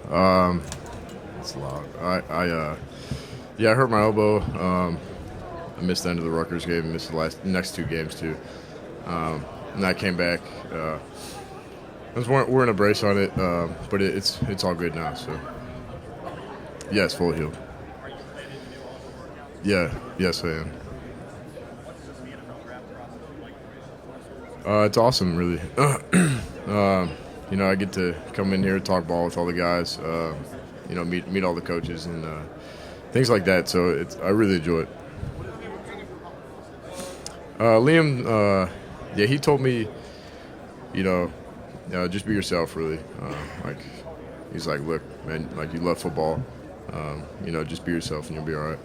It's loud. Yeah, I hurt my elbow. I missed the end of the Rutgers game. Missed the next two games too. And I came back. We're in a brace on it, but it's all good now. So yeah, it's fully healed. Yeah, yes I am. It's awesome, really. I get to come in here, talk ball with all the guys. Meet all the coaches and things like that. So I really enjoy it. Liam, he told me, just be yourself, really. He's like, look, man, like you love football. Just be yourself and you'll be all right.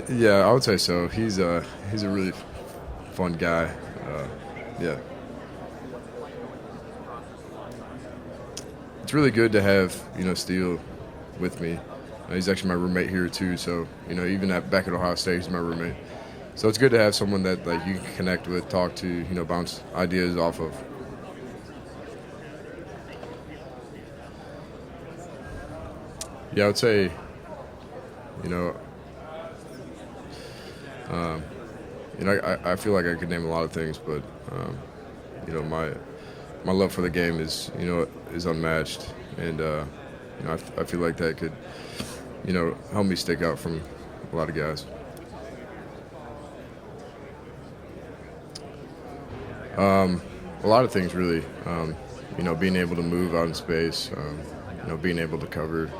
Yeah, I would say so. He's a really fun guy. Yeah. It's really good to have, Steele with me. He's actually my roommate here too, so, even back at Ohio State, he's my roommate. So it's good to have someone that like you can connect with, talk to, bounce ideas off of. Yeah, I would say, I feel like I could name a lot of things, but my love for the game is unmatched, and I feel like that could help me stick out from a lot of guys. A lot of things really, being able to move out in space, being able to cover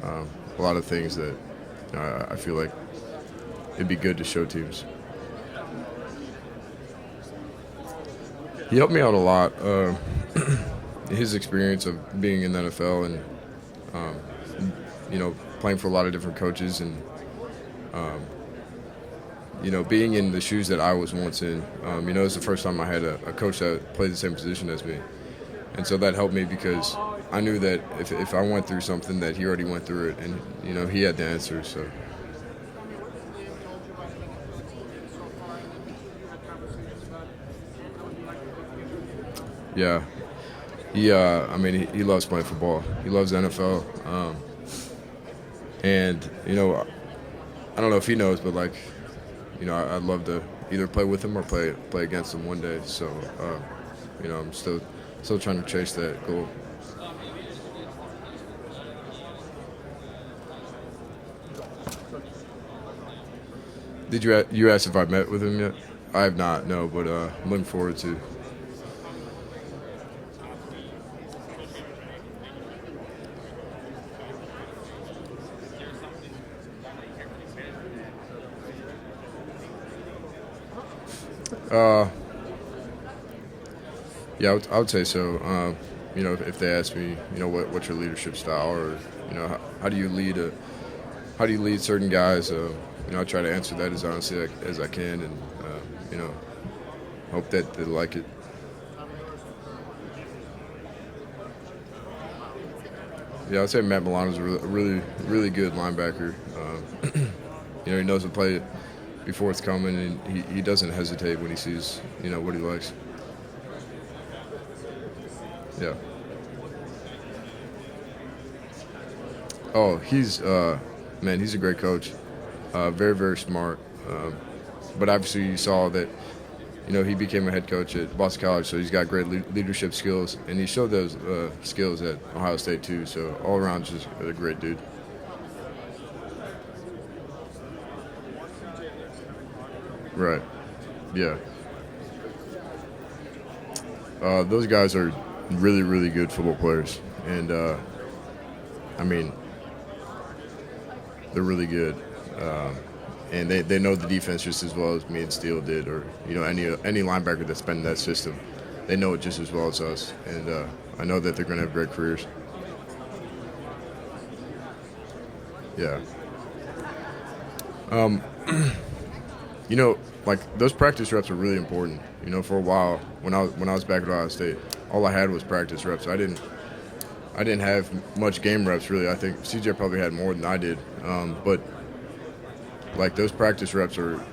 a lot of things that I feel like it'd be good to show teams. He helped me out a lot. His experience of being in the NFL and playing for a lot of different coaches and being in the shoes that I was once in. It was the first time I had a coach that played the same position as me, and so that helped me because I knew that if I went through something, that he already went through it, and he had the answers. So. Yeah, he loves playing football. He loves the NFL, and I don't know if he knows, but I'd love to either play with him or play against him one day. So, I'm still trying to chase that goal. Did you ask if I met with him yet? I have not, no, but I'm looking forward to. Yeah, I would say so. If they ask me, what's your leadership style, or how do you lead certain guys? I try to answer that as honestly as I can, and hope that they like it. Yeah, I'd say Matt Milano's a really, really good linebacker. He knows the play before it's coming, and he doesn't hesitate when he sees, what he likes. Yeah. Oh, he's a great coach. Very, very smart. But obviously you saw that, he became a head coach at Boston College, so he's got great leadership skills, and he showed those skills at Ohio State too. So all around, just a great dude. Right. Yeah. Those guys are really, really good football players, and they're really good, and they know the defense just as well as me and Steele did, or any linebacker that's been in that system, they know it just as well as us, and I know that they're going to have great careers. Yeah. Those practice reps are really important. For a while when I was back at Ohio State, all I had was practice reps. I didn't have much game reps really. I think CJ probably had more than I did. But those practice reps are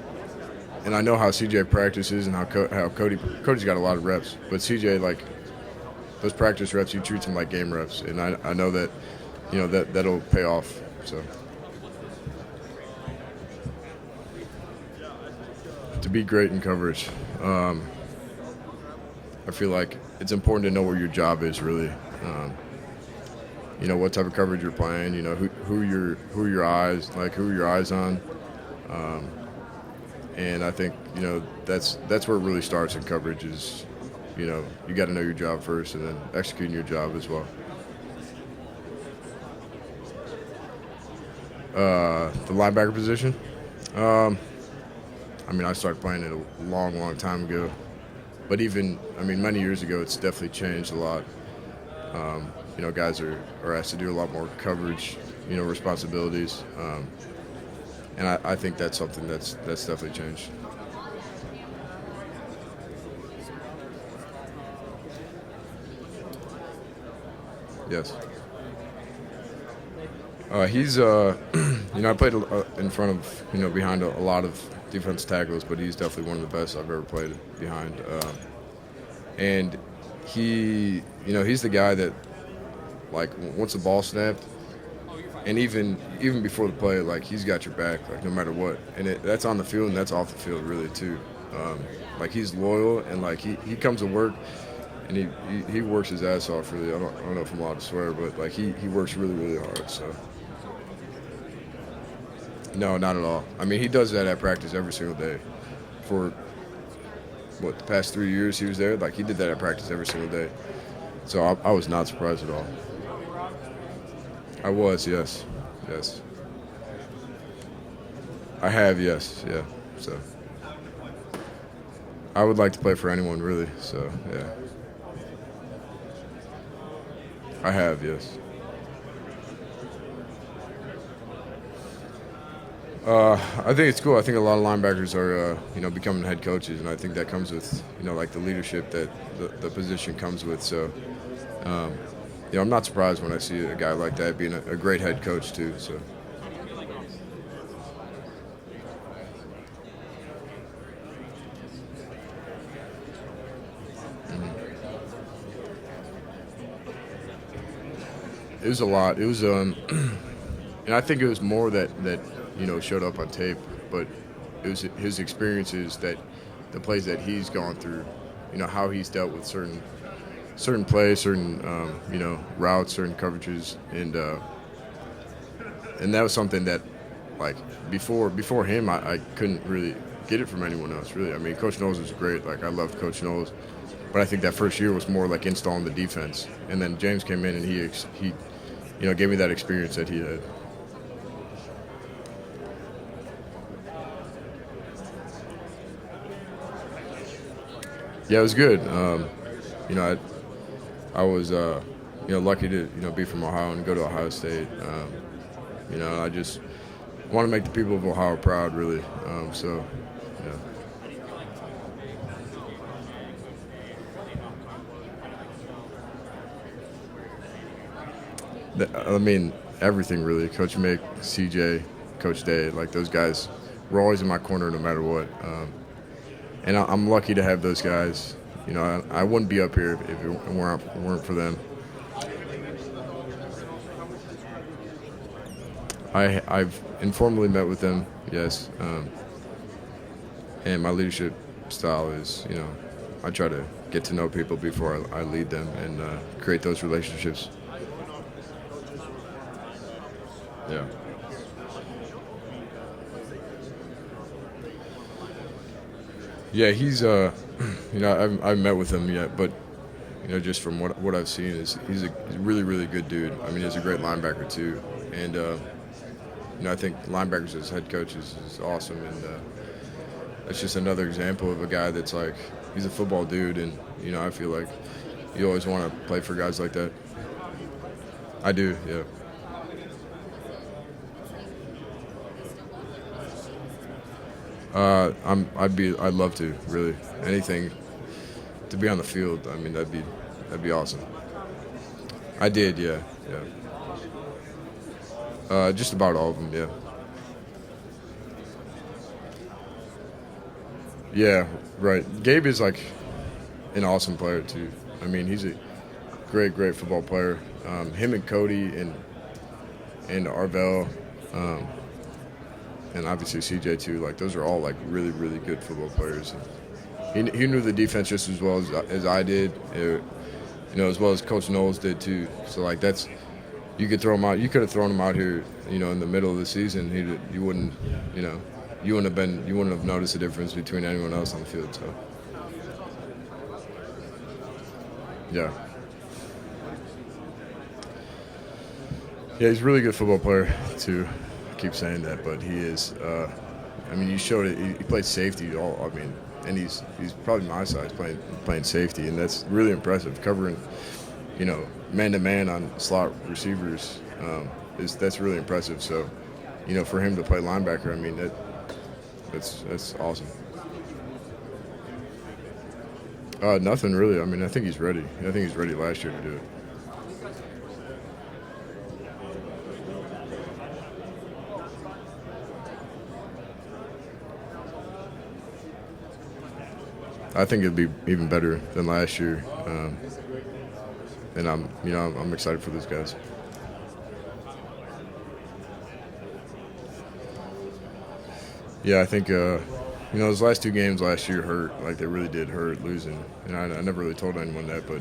and I know how CJ practices and how Cody's got a lot of reps, but CJ, like, those practice reps, he treats them like game reps, and I know that, that'll pay off. So to be great in coverage, I feel like it's important to know where your job is really. What type of coverage you're playing. Who are your eyes on. And I think that's where it really starts in coverage. Is you got to know your job first, and then executing your job as well. The linebacker position. I started playing it a long time ago, but many years ago, it's definitely changed a lot. Guys are asked to do a lot more coverage, responsibilities, and I think that's something that's definitely changed. Yes. He's I played in front of behind a lot of defensive tackles, but he's definitely one of the best I've ever played behind. And he's the guy that, like, once the ball snapped, and even before the play, like, he's got your back, like, no matter what. And that's on the field and that's off the field, really, too. Like, he's loyal, and, like, he comes to work, and he works his ass off, really. I don't know if I'm allowed to swear, but, like, he works really, really hard, so. No, not at all. He does that at practice every single day. For, the past 3 years he was there, like, he did that at practice every single day. So I was not surprised at all. I was, yes. I have, yes, yeah. So I would like to play for anyone, really. So yeah, I have, yes. I think it's cool. I think a lot of linebackers are, becoming head coaches, and I think that comes with, like, the leadership that the position comes with. So, I'm not surprised when I see a guy like that being a great head coach too. So. It was a lot. It was, and I think it was more that showed up on tape, but it was his experiences, that the plays that he's gone through, how he's dealt with certain plays, certain routes, certain coverages, and that was something that, like, before him, I couldn't really get it from anyone else, really. Coach Knowles was great. Like, I loved Coach Knowles, but I think that first year was more like installing the defense, and then James came in and he gave me that experience that he had. Yeah, it was good. I was lucky to be from Ohio and go to Ohio State. I just want to make the people of Ohio proud, really. So yeah. Everything, really. Coach Mick, CJ, Coach Day, like, those guys were always in my corner no matter what. And I'm lucky to have those guys. I wouldn't be up here if it weren't for them. I've informally met with them, yes. And my leadership style is, I try to get to know people before I lead them and create those relationships. Yeah. Yeah, he's I haven't met with him yet, but just from what I've seen, he's a really, really good dude. He's a great linebacker too, and I think linebackers as head coaches is awesome, and it's just another example of a guy that's, like, he's a football dude, and I feel like you always want to play for guys like that. I do, yeah. I'd love to, really. Anything to be on the field. That'd be awesome. I did, yeah. Just about all of them, yeah. Yeah, right. Gabe is like an awesome player too. I mean, he's a great football player. Him and Cody and Arvell, um, and obviously CJ too. Like those are all like really good football players. And he knew the defense just as well as I did. As well as Coach Knowles did too. So like that's you could throw him out. You could have thrown him out here, in the middle of the season. You wouldn't, you wouldn't have noticed the difference between anyone else on the field. So yeah. Yeah, he's a really good football player, too. I keep saying that, but he is. You showed it. He played safety. And he's probably my size playing safety, and that's really impressive. Covering, man-to-man on slot receivers that's really impressive. So, for him to play linebacker, that's awesome. Nothing really. I think he's ready. I think he's ready last year to do it. I think it'd be even better than last year, and I'm excited for those guys. Yeah, I think those last two games last year hurt. Like they really did hurt losing, and I never really told anyone that, but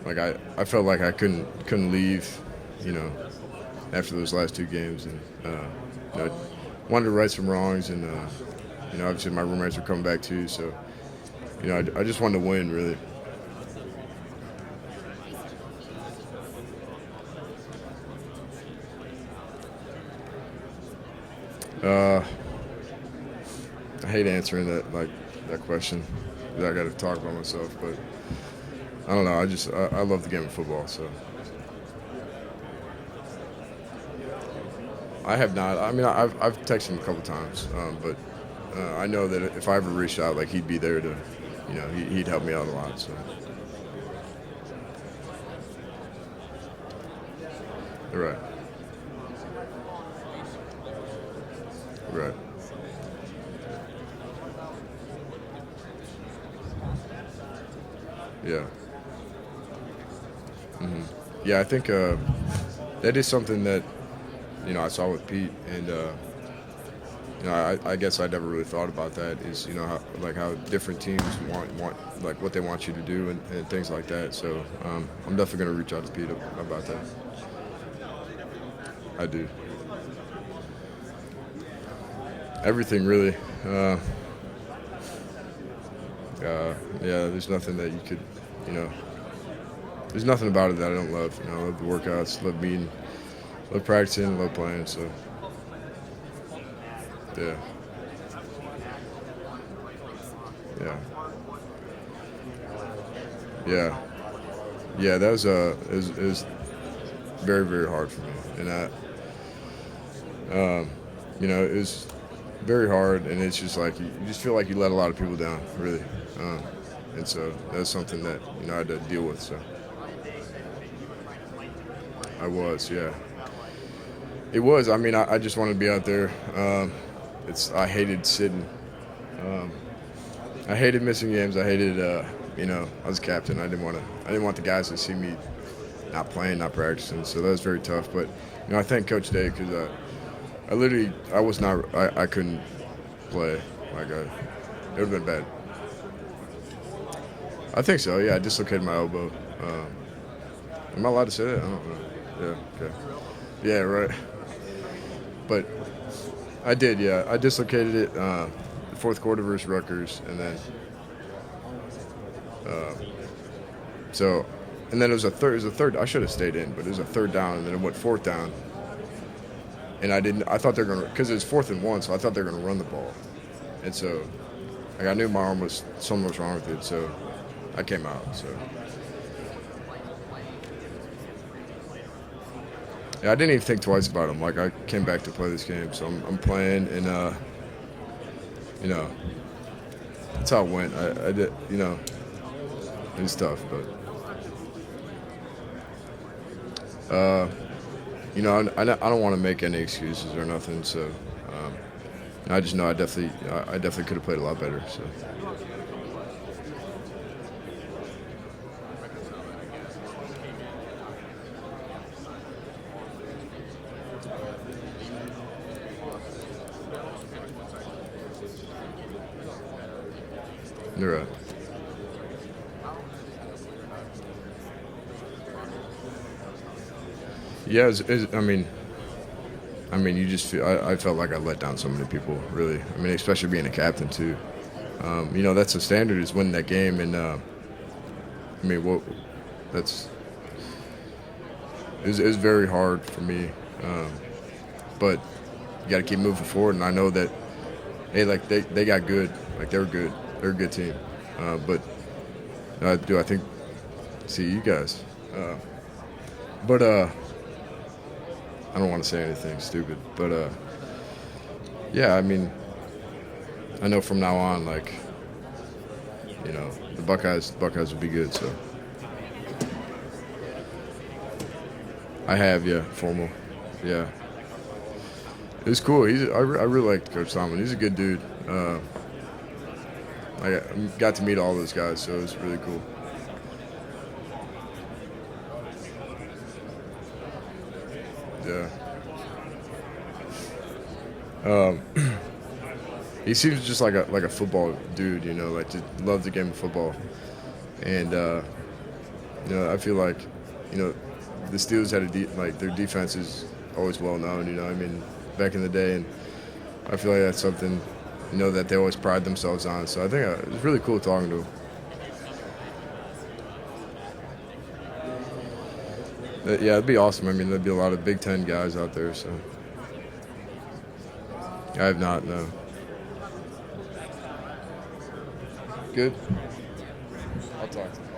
like I felt like I couldn't leave, after those last two games, and wanted to right some wrongs, and obviously my roommates were coming back too, so. I just wanted to win, really. I hate answering that question. I got to talk about myself, but I don't know. I love the game of football, so. I have not. I've texted him a couple times, but I know that if I ever reached out, like he'd be there to. He'd help me out a lot. So, right, right. Yeah. Yeah, I think that is something that I saw with Pete, and I guess I never really thought about that. Is how different teams want like what they want you to do and things like that. So I'm definitely going to reach out to Pete about that. I do. Everything really. There's nothing that you could, there's nothing about it that I don't love. I love the workouts, love meeting, love practicing, love playing. So. Yeah. Yeah. Yeah. Yeah, that was it was very hard for me, and it was very hard, and it's just like you just feel like you let a lot of people down, really, and so that's something that I had to deal with. So I was, yeah. It was. I just wanted to be out there. I hated sitting. I hated missing games. I hated, I was captain. I didn't want the guys to see me not playing, not practicing. So that was very tough. But I thank Coach Day because I couldn't play. It would have been bad. I think so. Yeah, I dislocated my elbow. Am I allowed to say that? I don't know. Yeah. Okay. Yeah. Right. But. I did, yeah. I dislocated it the fourth quarter versus Rutgers, and then and then it was a third. I should have stayed in, but it was a third down, and then it went fourth down, and I didn't. I thought they were gonna because it was 4th and 1, so I thought they were gonna run the ball, and so I knew my arm something was wrong with it, so I came out. So. Yeah, I didn't even think twice about him. Like I came back to play this game, so I'm playing, and that's how it went. I did, it was tough, but I don't want to make any excuses or nothing. So I just know I definitely could have played a lot better. So. You're right. Yeah, I mean, you just feel. I felt like I let down so many people. Really, I mean, especially being a captain too. That's the standard is winning that game, and I mean, what that's it was very hard for me, but you got to keep moving forward. And I know that, hey, like they got good, like they were good, they're a good team, but I think see you guys, but I don't want to say anything stupid, but yeah, I mean, I know from now on, like, the Buckeyes will be good. So I have, yeah, formal, yeah. It was cool. I really liked Coach Tomlin. He's a good dude. I got to meet all those guys, so it was really cool. Yeah. He seems just like a football dude, like just loves the game of football, and I feel like, the Steelers had their defense is always well known. I mean, back in the day, and I feel like that's something, that they always pride themselves on. So I think it was really cool talking to him. Yeah, it'd be awesome. I mean, there'd be a lot of Big Ten guys out there. So I have not, no. Good. I'll talk to you.